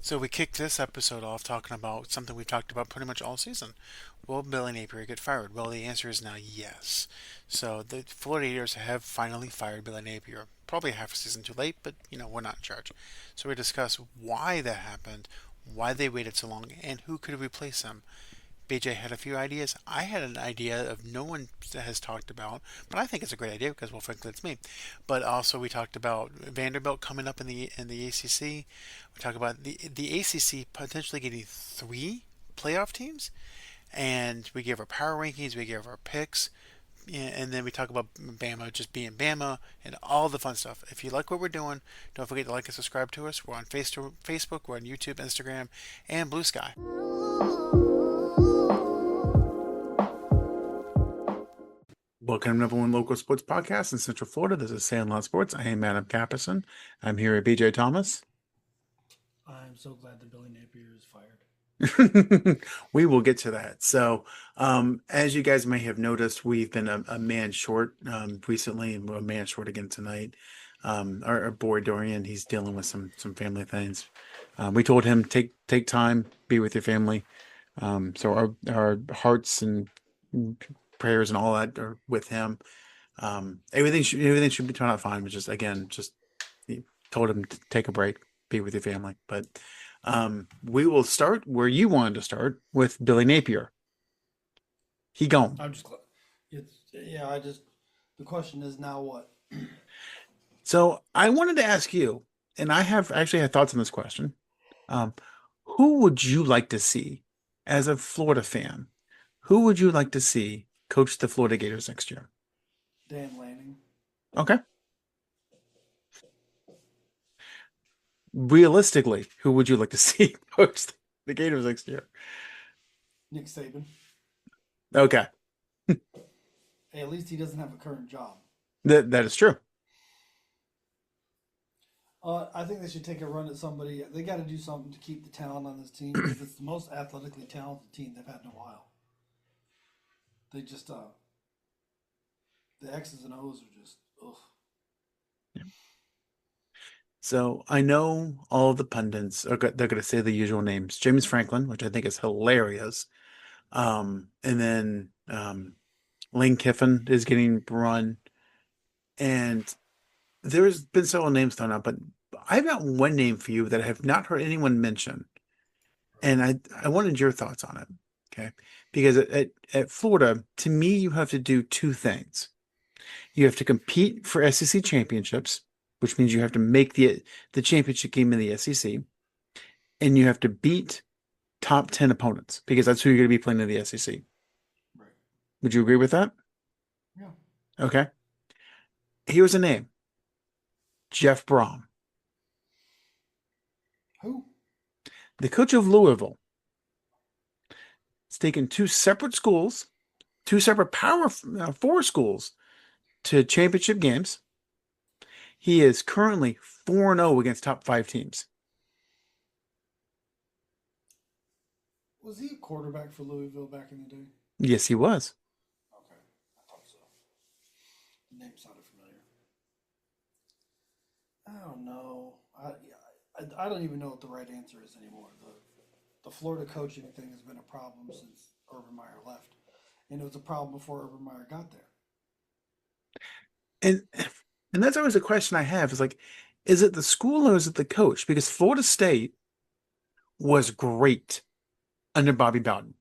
So we kicked this episode off talking about something we talked about pretty much all season. Will Billy Napier get fired? Well, the answer is now yes. So the Florida Gators have finally fired Billy Napier. Probably half a season too late, but we're not in charge. So we discuss why that happened, why they waited so long, and who could replace him. BJ had a few ideas. I had an idea of no one has talked about, but I think it's a great idea because, well, frankly, it's me. But also, we talked about Vanderbilt coming up in the ACC. We talked about the ACC potentially getting three playoff teams, and we gave our power rankings, we gave our picks, and then we talk about Bama just being Bama and all the fun stuff. If you like what we're doing, don't forget to like and subscribe to us. We're on Facebook, we're on YouTube, Instagram, and Blue Sky. Welcome to number one local sports podcast in Central Florida. This is Sandlot Sports. I am Adam Capison. I'm here with BJ Thomas. I'm so glad that Billy Napier is fired. We will get to that. So, as you guys may have noticed, we've been a man short recently, and we're a man short again tonight. Our boy Dorian, he's dealing with some family things. We told him take time, be with your family. So our hearts and prayers and all that are with him. Everything should be turned out fine. But just told him to take a break, be with your family. But we will start where you wanted to start with Billy Napier. He gone. I'm just glad. The question is now what? So I wanted to ask you, and I have actually had thoughts on this question. Um, who would you like to see as a Florida fan? Who would you like to see coach the Florida Gators next year? Dan Lanning. Okay. Realistically, who would you like to see coach the Gators next year? Nick Saban. Okay. Hey, at least he doesn't have a current job. That is true. I think they should take a run at somebody. They got to do something to keep the talent on this team because it's the most athletically talented team they've had in a while. They just the X's and O's are just ugh. So I know all the pundits they're going to say the usual names. James Franklin, which I think is hilarious. And then Lane Kiffin is getting run. And there's been several names thrown out, but I've got one name for you that I have not heard anyone mention. And I wanted your thoughts on it. Okay. Because at Florida, to me, you have to do two things. You have to compete for SEC championships, which means you have to make the championship game in the SEC, and you have to beat top 10 opponents because that's who you're going to be playing in the SEC. Right. Would you agree with that? Yeah. Okay. Here's a name. Jeff Brom, Who? the coach of Louisville. It's taken two separate schools, two separate Power Four schools to championship games. He is currently 4-0 against top five teams. Was he a quarterback for Louisville back in the day? Yes, he was. Okay, I thought so. The name sounded familiar. I don't know. I don't even know what the right answer is anymore. The Florida coaching thing has been a problem since Urban Meyer left, and it was a problem before Urban Meyer got there. And and that's always a question I have is like, is it the school or is it the coach? Because Florida State was great under Bobby Bowden.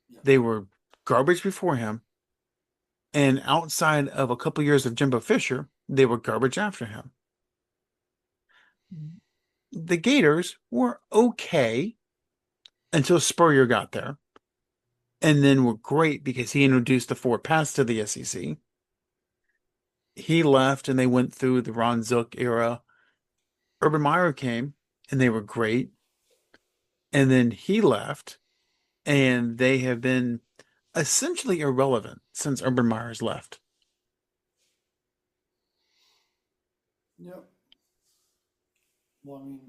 Yeah. They were garbage before him. And outside of a couple years of Jimbo Fisher, they were garbage after him. The Gators were okay until Spurrier got there, and then were great because he introduced the four pass to the SEC. He left and they went through the Ron Zook era. Urban Meyer came and they were great. And then he left and they have been essentially irrelevant since Urban Meyer's left. Yep. Well, I mean,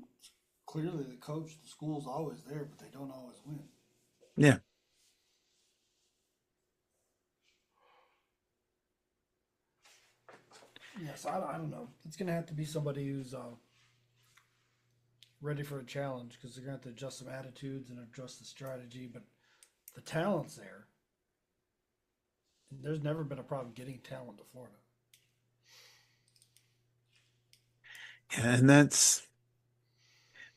clearly the coach, the school's always there, but they don't always win. Yeah. Yes, I don't know. It's going to have to be somebody who's ready for a challenge because they're going to have to adjust some attitudes and adjust the strategy. But the talent's there. And there's never been a problem getting talent to Florida. And that's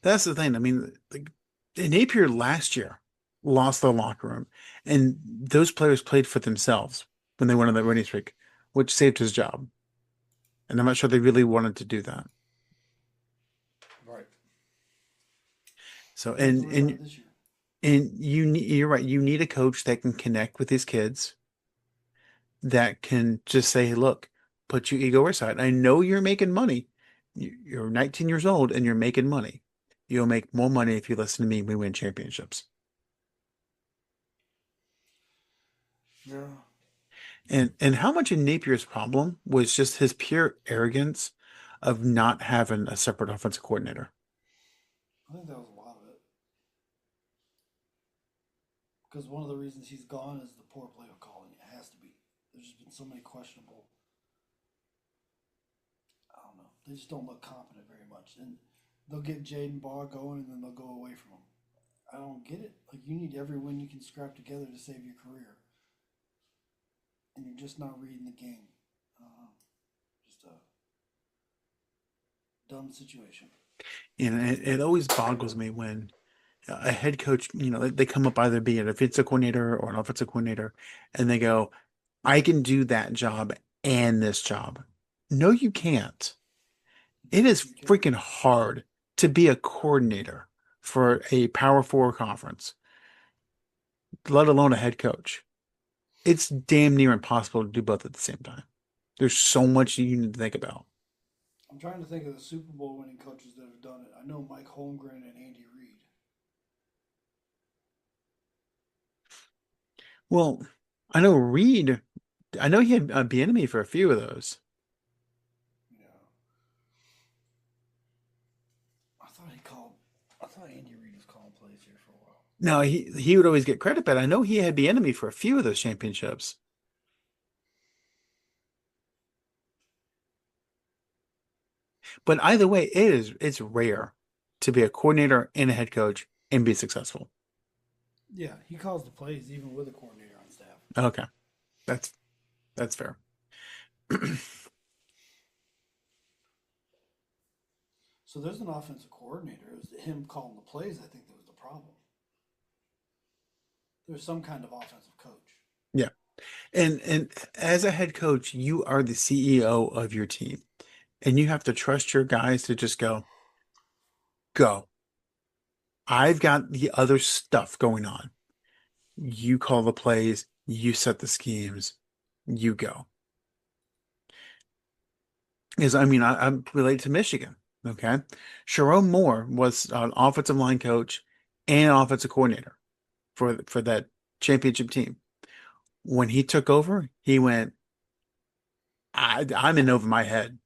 the thing. I mean, like, Napier last year lost the locker room, and those players played for themselves when they went on that winning streak, which saved his job. And I'm not sure they really wanted to do that. Right. So, They have to worry about it this year. you're right. You need a coach that can connect with his kids, that can just say, look, put your ego aside. I know you're making money. You're 19 years old and you're making money. You'll make more money if you listen to me when we win championships. Yeah. And how much of Napier's problem was just his pure arrogance of not having a separate offensive coordinator. I think that was a lot of it. Because one of the reasons he's gone is the poor play calling. It has to be. There's just been so many questionable. I don't know. They just don't look competent very much. And they'll get Jaden Baugh going and then they'll go away from him. I don't get it. Like, you need every win you can scrap together to save your career. And you're just not reading the game. Just a dumb situation. And it always boggles me when a head coach, they come up either being a defensive coordinator or an offensive coordinator, and they go, I can do that job and this job. No, you can't. It Yes, is you can. freaking hard to be a coordinator for a Power Four conference, let alone a head coach. It's damn near impossible to do both at the same time. There's so much you need to think about. I'm trying to think of the Super Bowl winning coaches that have done it. I know Mike Holmgren and Andy Reid. Well, I know Reed, I know he had a enemy for a few of those. Yeah. I thought he called. I thought Andy Reid was calling plays here for a while. No, he would always get credit, but I know he had the enemy for a few of those championships. But either way, it's rare to be a coordinator and a head coach and be successful. Yeah, he calls the plays even with a coordinator on staff. Okay, that's that's fair. So there's an offensive coordinator. It was him calling the plays. I think that was the problem. There's some kind of offensive coach. Yeah. And as a head coach, you are the CEO of your team, and you have to trust your guys to just go. I've got the other stuff going on. You call the plays, you set the schemes, you go. Is I mean, I'm related to Michigan. Okay. Sharon Moore was an offensive line coach and an offensive coordinator for that championship team. When he took over, he went, I'm in over my head.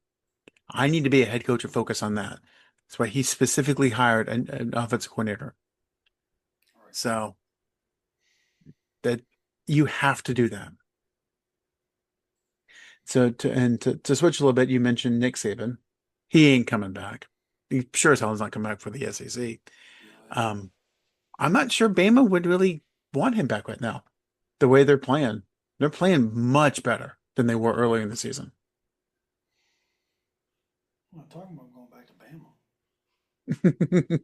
I need to be a head coach and focus on that. That's why he specifically hired an offensive coordinator. All right. So that you have to do that. So to switch a little bit, you mentioned Nick Saban. He ain't coming back. He sure as hell is not coming back for the SEC. Yeah. Um, I'm not sure Bama would really want him back right now. The way they're playing much better than they were earlier in the season. I'm not talking about going back to Bama.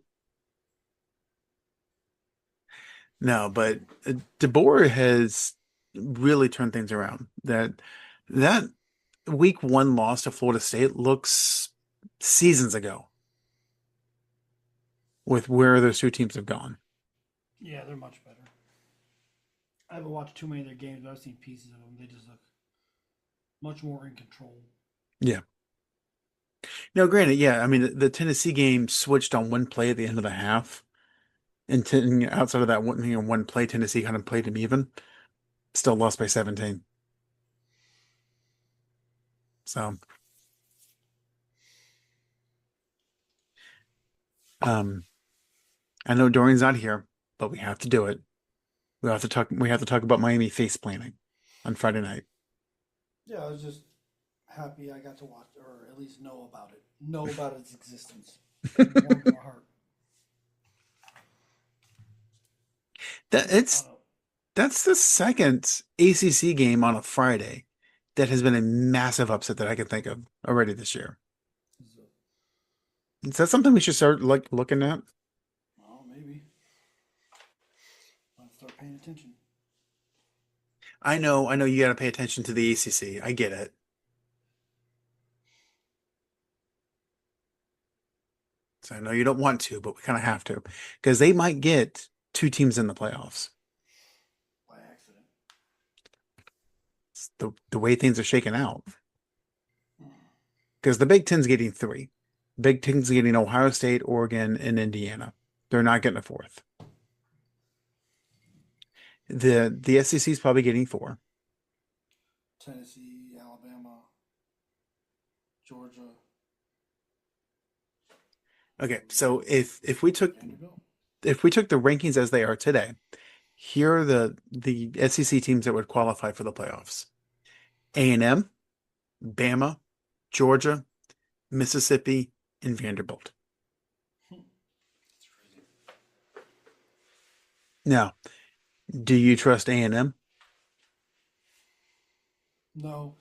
No, but DeBoer has really turned things around. That week one loss to Florida State looks seasons ago with where those two teams have gone. Yeah, they're much better. I haven't watched too many of their games, but I've seen pieces of them. They just look much more in control. Yeah. No, granted, yeah. I mean, the Tennessee game switched on one play at the end of the half, and outside of that one play, Tennessee kind of played them even. Still lost by 17. So, um, I know Dorian's not here, but we have to do it. We have to talk. We have to talk about Miami face planning on Friday night. Yeah, I was just happy I got to watch or at least know about it. Know about its existence. It warmed my heart. That I it's don't that's the second ACC game on a Friday that has been a massive upset that I can think of already this year. know. Is that something we should start like looking at? Well, maybe. I'll start paying attention. I know you got to pay attention to the ACC. I get it. So I know you don't want to, but we kind of have to because they might get two teams in the playoffs. By accident. It's the way things are shaking out. Because the Big Ten's getting three. Big Ten's getting Ohio State, Oregon, and Indiana. They're not getting a fourth. The SEC is probably getting four. Tennessee, Alabama, Georgia, Okay, so Vanderbilt. if we took the rankings as they are today, here are the SEC teams that would qualify for the playoffs. A&M, Bama, Georgia, Mississippi, and Vanderbilt. That's crazy. Now, do you trust A&M? No,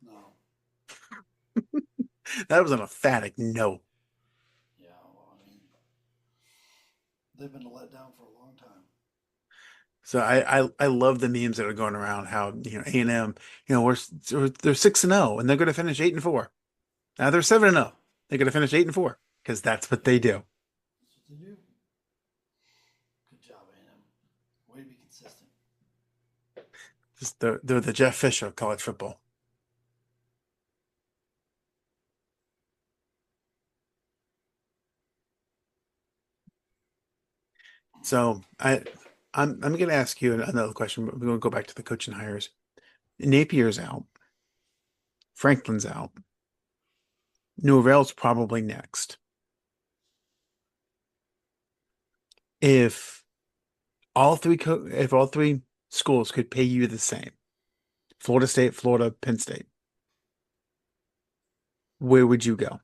no. That was an emphatic no. Yeah, well, I mean, they've been let down for a long time. So I love the memes that are going around how A&M they're 6-0 and they're going to finish 8-4. Now they're 7-0. Yeah, They're going to finish 8-4 because that's what yep. they do. That's what they do. Good job, A&M. Way to be consistent. Just they're the Jeff Fisher of college football. So I'm going to ask you another question. But we're going to go back to the coaching hires. Napier's out. Franklin's out. Norvell's probably next. If if all three schools could pay you the same, Florida State, Florida, Penn State, where would you go?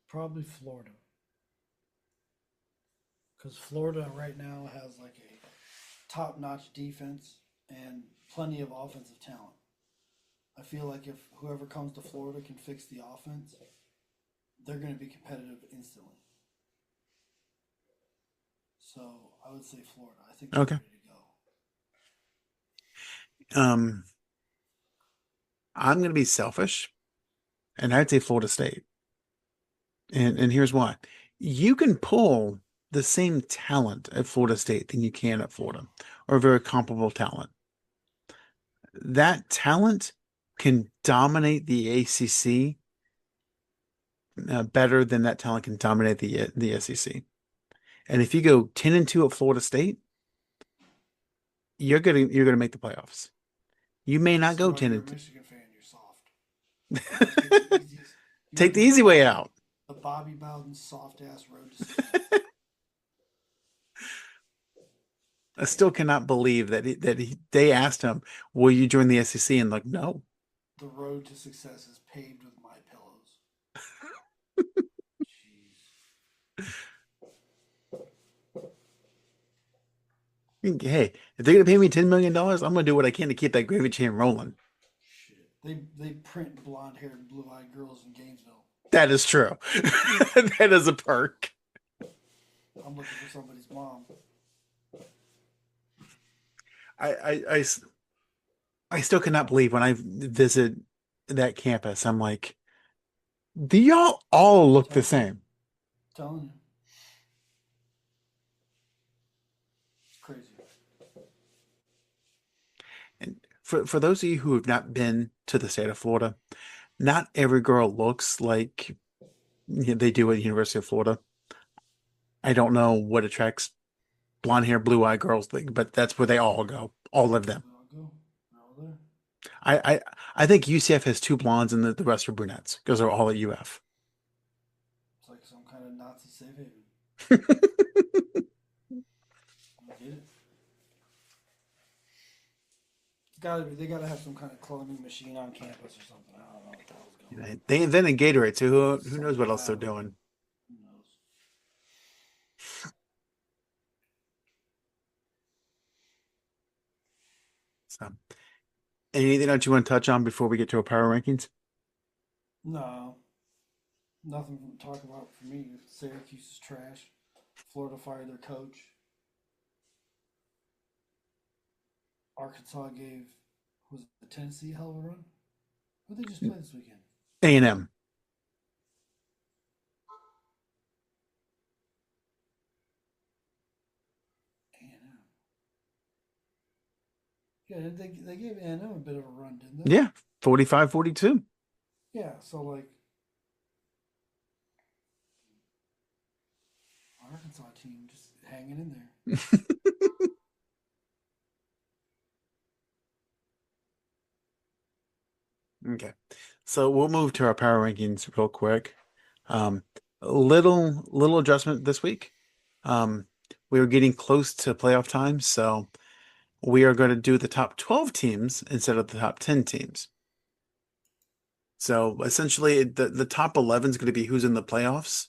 Probably Florida. Because Florida right now has like a top notch defense and plenty of offensive talent. I feel like if whoever comes to Florida can fix the offense, they're going to be competitive instantly. So I would say Florida. I think they're Okay. ready to go. Um, I'm going to be selfish, and I'd say Florida State. And here's why. You can pull the same talent at Florida State than you can at Florida, or very comparable talent. That talent can dominate the ACC better than that talent can dominate the SEC. And if you go 10-2 at Florida State, you're gonna make the playoffs. You may not This is go why 10 you're a and Michigan fan. You're soft. You want to take the easiest. You take want the to take easy way out. The Bobby Bowden soft ass road to success. I Damn. still cannot believe they asked him, "Will you join the SEC?" And like, no. The road to success is paved with my pillows. Jeez. Hey, if they're gonna pay me $10 million, I'm gonna do what I can to keep that gravy train rolling. Shit. They print blonde haired, blue eyed girls in Gainesville. That is true. That is a perk. I'm looking for somebody's mom. I, I, I s- I still cannot believe when I visit that campus, I'm like, do y'all all look the Telling you. same? Telling you. It's crazy. And for those of you who have not been to the state of Florida, not every girl looks like they do at the University of Florida. I don't know what attracts blonde hair, blue eye girls, but that's where they all go, all of them. They all go. They're all there. I I, I think UCF has two blondes and the rest are brunettes because they're all at UF. It's like some kind of Nazi safe haven. I get it. It's gotta be. They gotta have some kind of cloning machine on campus or something. I don't know what the hell's going They invented Gatorade, so who knows Something what to else they're that. doing. Who knows? So, anything else you want to touch on before we get to our power rankings? No, nothing to talk about for me. Syracuse is trash. Florida fired their coach. Arkansas gave was it the Tennessee hell of a run. Who they just played this weekend? A&M. A&M. Yeah, they gave A&M a bit of a run, didn't they? Yeah, 45-42. Yeah, so like Arkansas team just hanging in there. Okay. So we'll move to our power rankings real quick. Um, little adjustment this week. Um, we are getting close to playoff time, so we are going to do the top 12 teams instead of the top 10 teams. So essentially, the top 11 is going to be who's in the playoffs.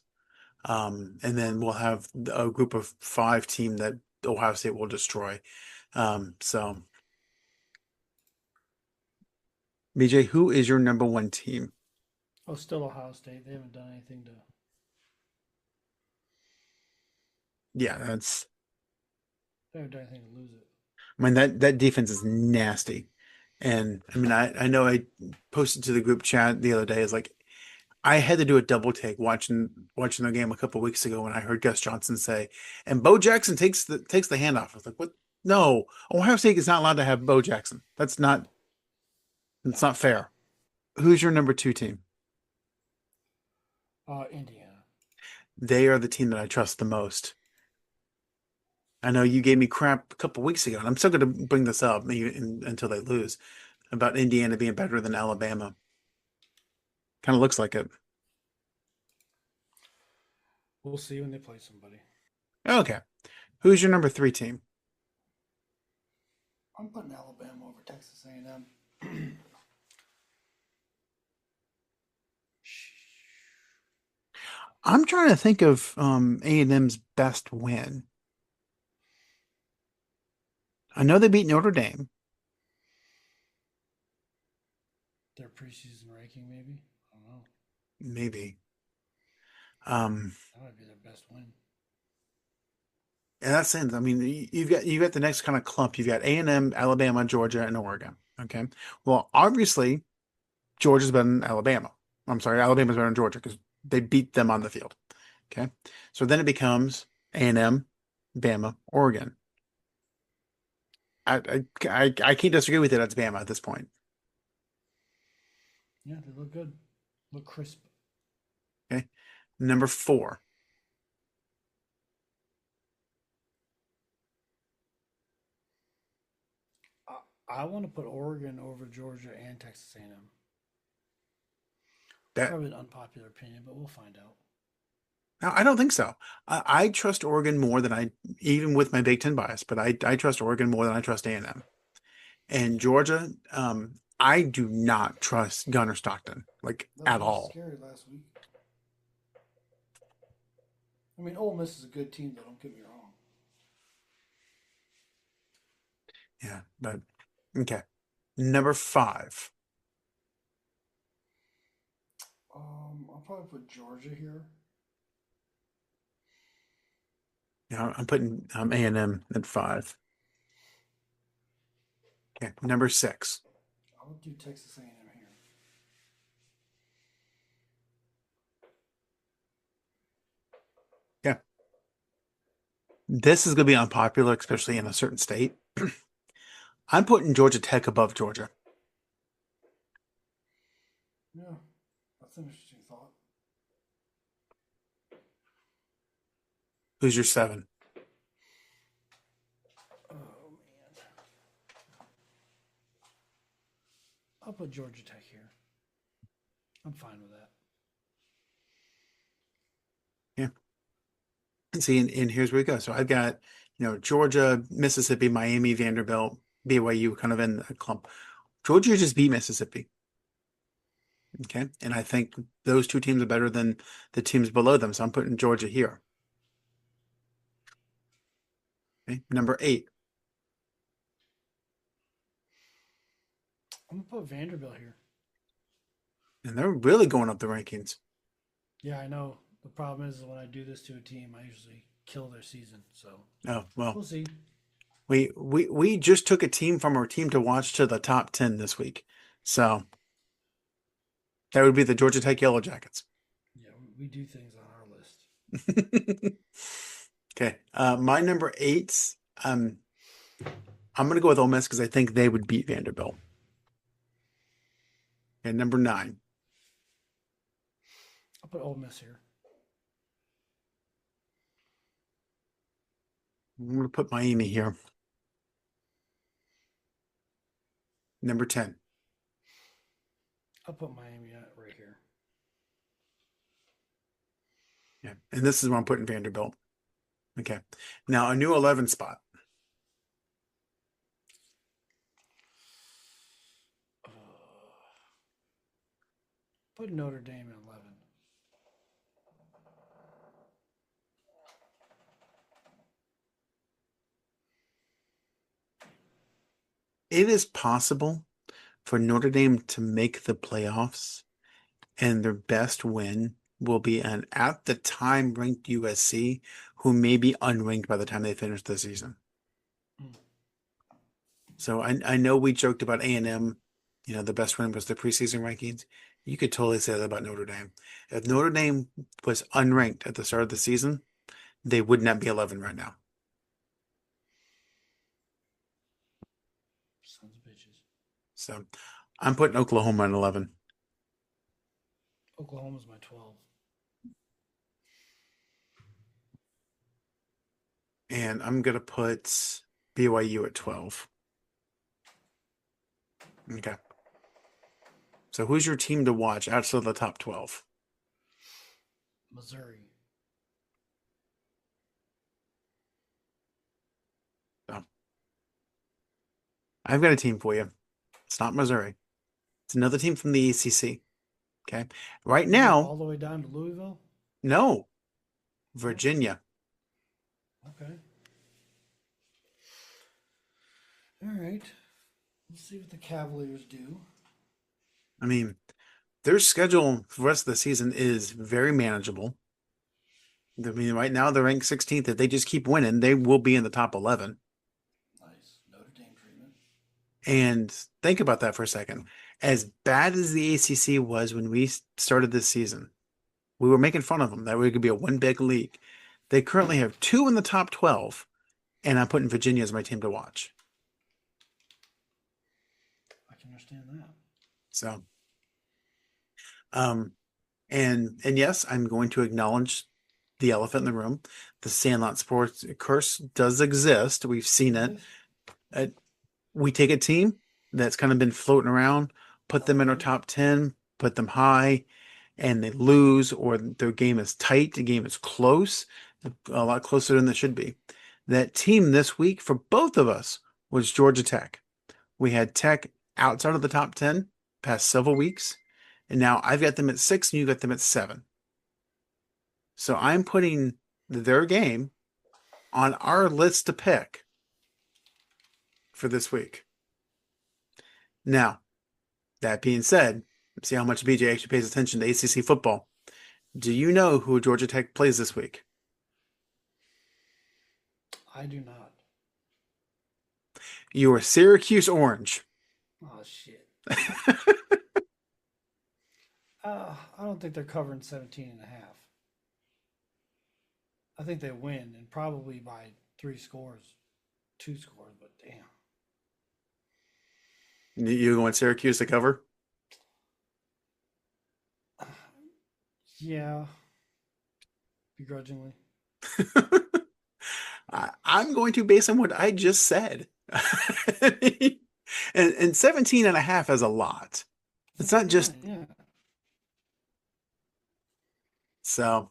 And then we'll have a group of five team that Ohio State will destroy. So BJ, who is your number one team? Oh, still Ohio State. They haven't done anything to. Yeah, that's. They haven't done anything to lose it. I mean that defense is nasty, and I mean I know I posted to the group chat the other day is like I had to do a double take watching the game a couple weeks ago when I heard Gus Johnson say, and Bo Jackson takes the handoff. I was like, what? No, Ohio State is not allowed to have Bo Jackson. That's No, not fair. Who's your number two team? Indiana. They are the team that I trust the most. I know you gave me crap a couple weeks ago, and I'm still going to bring this up until they lose about Indiana being better than Alabama. Kind of looks like it. We'll see when they play somebody. Okay. Who's your number three team? I'm putting Alabama over Texas A&M. I'm trying to think of A&M's best win. I know they beat Notre Dame. Their preseason ranking, maybe. I don't know. Maybe. Um, That might be their best win. in that sense, I mean, you've got the next kind of clump. You've got A&M, Alabama, Georgia, and Oregon. Okay. Well, obviously, Georgia's better than Alabama. I'm sorry, Alabama's better than Georgia because they beat them on the field. Okay. So then it becomes A&M, Bama, Oregon. I can't disagree with it. It's Bama at this point. Yeah, they look good. Look crisp. Okay. Number four. I want to put Oregon over Georgia and Texas A&M. That Probably an unpopular opinion, but we'll find out. Now, I don't think so. I trust Oregon more than even with my Big Ten bias, but I trust Oregon more than I trust A&M. And Georgia, I do not trust Gunner Stockton, like That at was all. scary last week. I mean, Ole Miss is a good team, though. Don't get me wrong. Yeah, but okay. Number five. I'll probably put Georgia here. Yeah, I'm putting A&M at five. Okay, number six. I'll do Texas A&M here. Yeah, this is going to be unpopular, especially in a certain state. I'm putting Georgia Tech above Georgia. Yeah, that's an interesting thought. Who's your seven? Oh man, I'll put Georgia Tech here. I'm fine with that. Yeah. See, and here's where we go. So I've got, Georgia, Mississippi, Miami, Vanderbilt, BYU kind of in the clump. Georgia just beat Mississippi. Okay. And I think those two teams are better than the teams below them. So I'm putting Georgia here. Okay. Number 8. I'm gonna put Vanderbilt here. And they're really going up the rankings. Yeah, I know. The problem is when I do this to a team, I usually kill their season. So Oh, well, we'll see. we just took a team from our team to watch to the top 10 this week. So that would be the Georgia Tech Yellow Jackets. Yeah, we do things on our list. Okay. My number 8, I'm going to go with Ole Miss because I think they would beat Vanderbilt. And number 9. I'll put Ole Miss here. I'm going to put Miami here. Number 10. I'll put Miami right here. Yeah. And this is where I'm putting Vanderbilt. Okay. Now a new 11 spot. Uh, put Notre Dame at 11. It is possible for Notre Dame to make the playoffs, and their best win will be an at the time ranked USC, who may be unranked by the time they finish the season. Mm. So I know we joked about A&M, the best win was the preseason rankings. You could totally say that about Notre Dame. If Notre Dame was unranked at the start of the season, they would not be 11 right now. Sons of bitches. So I'm putting Oklahoma at 11. Oklahoma's my 12. And I'm going to put BYU at 12. Okay. So who's your team to watch outside of the top 12? Missouri. So I've got a team for you. It's not Missouri. It's another team from the ACC. Okay. Right now, all the way down to Louisville. no, Virginia. Okay. All right. We'll see what the Cavaliers do. I mean, their schedule for the rest of the season is very manageable. I mean, right now they're ranked 16th. If they just keep winning, they will be in the top 11. Nice. Notre Dame treatment. And think about that for a second. As bad as the ACC was when we started this season, we were making fun of them that we could be a one big league. They currently have 2 in the top 12, and I'm putting Virginia as my team to watch. I can understand that. So, and yes, I'm going to acknowledge the elephant in the room. The Sandlot Sports curse does exist. We've seen it. We take a team that's kind of been floating around, put them in our top 10, put them high, and they lose, or their game is tight, the game is close, a lot closer than it should be. That team this week for both of us was Georgia Tech. We had Tech outside of the top 10 past several weeks, and now I've got them at 6 and you got them at 7. So I'm putting their game on our list to pick for this week. Now, that being said, see how much BJ actually pays attention to ACC football. Do you know who Georgia Tech plays this week? I do not. You are Syracuse Orange. Oh, shit. I don't think they're covering 17 and a half. I think they win, and probably by 3 scores, 2 scores, but damn. You going Syracuse to cover? Yeah. Begrudgingly. I'm going to based on what I just said. and 17 and a half is a lot. It's not just Yeah. so.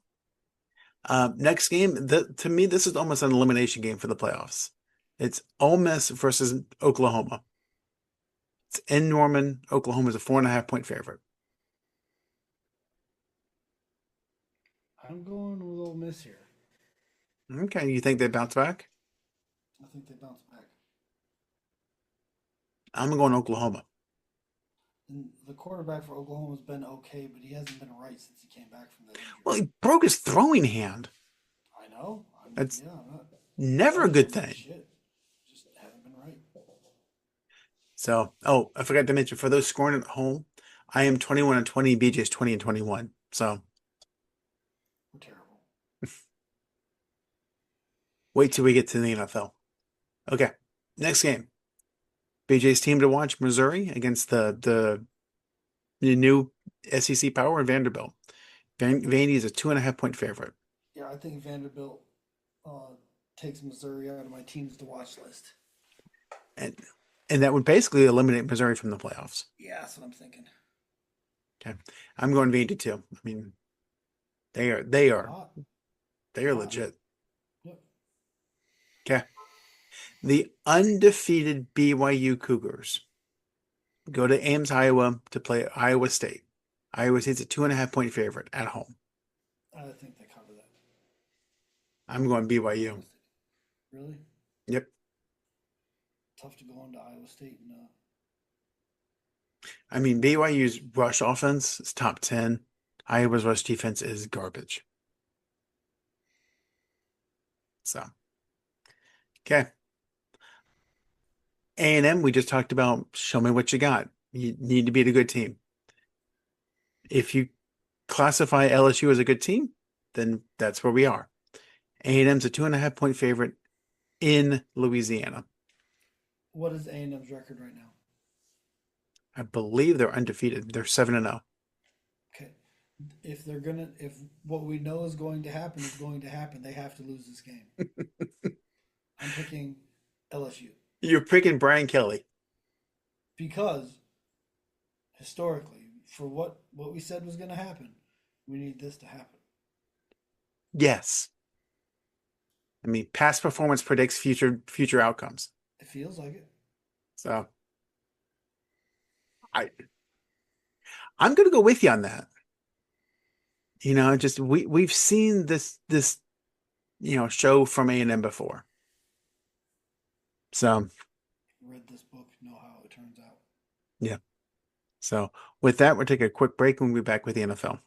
Next game, to me, this is almost an elimination game for the playoffs. It's Ole Miss versus Oklahoma. It's in Norman. Oklahoma's a 4.5 point favorite. I'm going with Ole Miss here. Okay, you think they bounce back? I think they bounce back. I'm going Oklahoma. And the quarterback for Oklahoma's been okay, but he hasn't been right since he came back from that injury. Well, he broke his throwing hand. I know. That's Yeah, I'm not never a judging good him for thing. shit. Just haven't been right. So, oh, I forgot to mention for those scoring at home, I am 21 and 20, BJ's 20 and 21. So We're terrible. wait till we get to the NFL. Okay, next game. BJ's team to watch, Missouri against the new SEC power in Vanderbilt. Vandy is a 2.5 point favorite. Yeah, I think Vanderbilt uh, takes Missouri out of my teams to watch list. And and that would basically eliminate Missouri from the playoffs. Yeah, that's what I'm thinking. Okay. I'm going Vandy too. I mean, they are they They're are hot. they They're are hot. legit. Yep. Okay. The undefeated BYU Cougars go to Ames, Iowa to play Iowa State. Iowa State's a 2.5 point favorite at home. I think they cover that. I'm going BYU. Iowa State. Really? Yep. Tough to go into Iowa State and I mean, BYU's rush offense is top 10. Iowa's rush defense is garbage. So, okay. A&M, we just talked about show me what you got. You need to beat a good team. If you classify LSU as a good team, then that's where we are. A&M's a 2.5 point favorite in Louisiana. what is A&M's record right now? I believe they're undefeated. They're 7-0. Okay. If what we know is going to happen is going to happen, they have to lose this game. I'm picking LSU You're picking Brian Kelly. because historically, for what we said was going to happen, we need this to happen. Yes. I mean, past performance predicts future outcomes. It feels like it. So I I'm gonna go with you on that. Just we've seen this show from A&M before. So Read this book, know how it turns out. yeah. So with that, we'll take a quick break and we'll be back with the NFL.